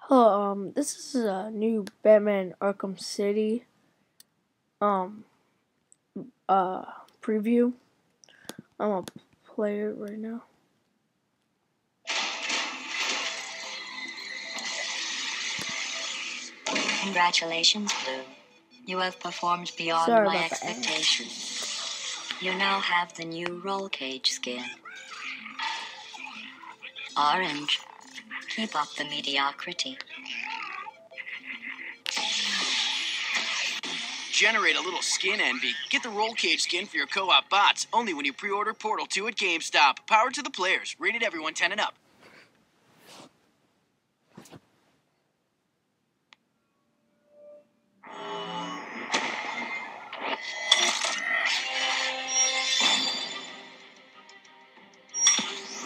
Hello, this is a new Batman Arkham City preview. I'm gonna play it right now. Congratulations, Blue. You have performed beyond my expectations. You now have the new roll cage skin. Orange, keep up the mediocrity. Generate a little skin envy. Get the roll cage skin for your co-op bots. Only when you pre-order Portal 2 at GameStop. Powered to the players. Rated everyone 10 and up.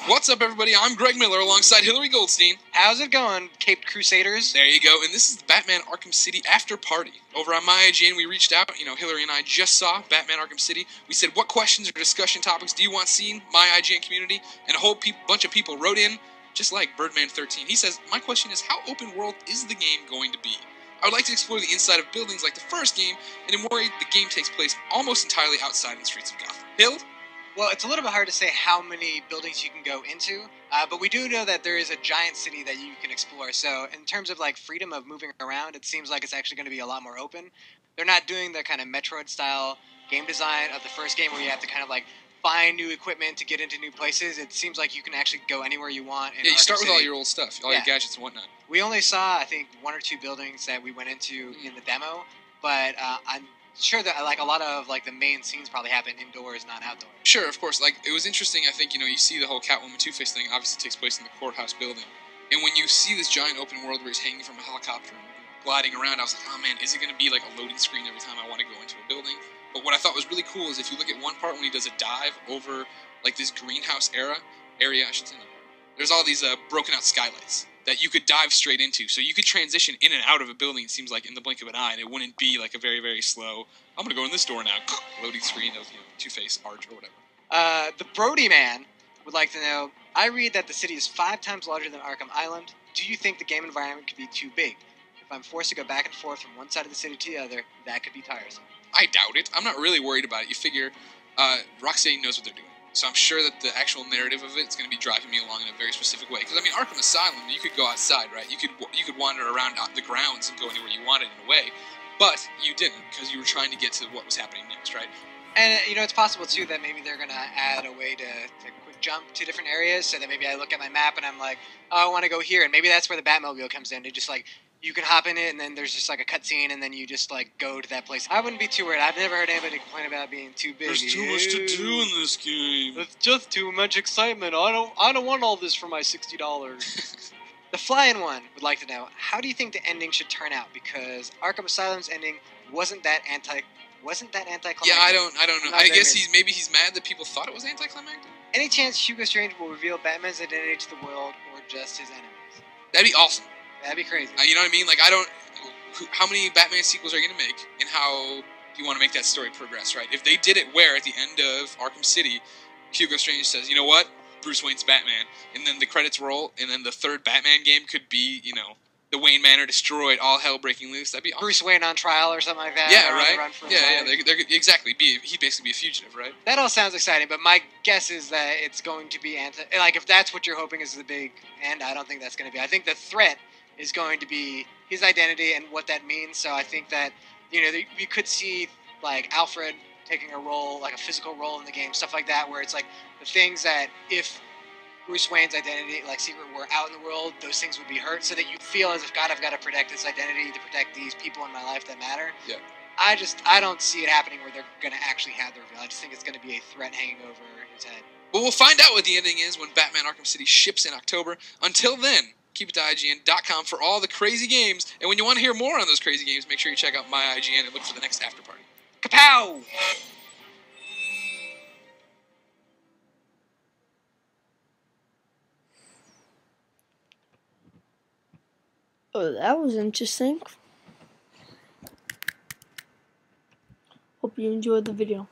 What's up, everybody? I'm Greg Miller alongside Hillary Goldstein. How's it going, Caped Crusaders? There you go, and this is the Batman Arkham City after party. Over on my IGN, we reached out. Hillary and I just saw Batman Arkham City. We said, what questions or discussion topics do you want seen? My IGN community, and a whole bunch of people wrote in, just like Birdman13. He says, my question is, how open world is the game going to be? I would like to explore the inside of buildings like the first game, and I'm worried the game takes place almost entirely outside in the streets of Gotham. Hill? Well, it's a little bit hard to say how many buildings you can go into, but we do know that there is a giant city that you can explore. So in terms of like freedom of moving around, it seems like it's actually going to be a lot more open. They're not doing the kind of Metroid-style game design of the first game where you have to kind of like find new equipment to get into new places. It seems like you can actually go anywhere you want. Yeah, you start with all your old stuff, all your gadgets and whatnot. We only saw, I think, 1 or 2 buildings that we went into in the demo, but I'm sure that like a lot of like the main scenes probably happen indoors, not outdoors. Sure, of course. Like it was interesting. I think you see the whole Catwoman Two-Face thing. Obviously, takes place in the courthouse building, and when you see this giant open world where he's hanging from a helicopter and gliding around, I was like, oh man, is it going to be like a loading screen every time I want to go into a building? But what I thought was really cool is if you look at one part when he does a dive over like this greenhouse area, I should say. There's all these broken out skylights that you could dive straight into. So you could transition in and out of a building, it seems like, in the blink of an eye, and it wouldn't be like a very, very slow, I'm going to go in this door now, loading screen of, Two-Face arch or whatever. The Brody Man would like to know, I read that the city is 5 times larger than Arkham Island. Do you think the game environment could be too big? If I'm forced to go back and forth from one side of the city to the other, that could be tiresome. I doubt it. I'm not really worried about it. You figure Rocksteady knows what they're doing. So I'm sure that the actual narrative of it is going to be driving me along in a very specific way. Because, I mean, Arkham Asylum, you could go outside, right? You could wander around the grounds and go anywhere you wanted in a way. But you didn't, because you were trying to get to what was happening next, right? And, it's possible, too, that maybe they're going to add a way to quick jump to different areas. So that maybe I look at my map and I'm like, oh, I want to go here. And maybe that's where the Batmobile comes in. To just, like, you can hop in it, and then there's just like a cutscene, and then you just like go to that place. I wouldn't be too worried. I've never heard anybody complain about being too big. There's too much to do in this game. It's just too much excitement. I don't want all this for my $60. The Flying One would like to know, how do you think the ending should turn out? Because Arkham Asylum's ending wasn't that anticlimactic. Yeah, I don't know. I guess maybe he's mad that people thought it was anticlimactic. Any chance Hugo Strange will reveal Batman's identity to the world, or just his enemies? That'd be awesome. That'd be crazy. You know what I mean? Like, how many Batman sequels are you going to make, and how do you want to make that story progress, right? If they did it where, at the end of Arkham City, Hugo Strange says, you know what? Bruce Wayne's Batman, and then the credits roll, and then the third Batman game could be, the Wayne Manor destroyed, all hell breaking loose. That'd be awesome. Bruce Wayne on trial or something like that. Yeah, right? Yeah, exactly. He'd basically be a fugitive, right? That all sounds exciting, but my guess is that it's going to be if that's what you're hoping is the big end, I don't think that's going to be. I think the threat is going to be his identity and what that means. So I think that, we could see, like, Alfred taking a role, like a physical role in the game, stuff like that, where it's like the things that if Bruce Wayne's identity, like secret, were out in the world, those things would be hurt, so that you feel as if, God, I've got to protect this identity to protect these people in my life that matter. Yeah. I don't see it happening where they're going to actually have the reveal. I just think it's going to be a threat hanging over his head. Well, we'll find out what the ending is when Batman Arkham City ships in October. Until then, keep it to IGN.com for all the crazy games. And when you want to hear more on those crazy games, make sure you check out my IGN and look for the next after party. Kapow! Oh, that was interesting. Hope you enjoyed the video.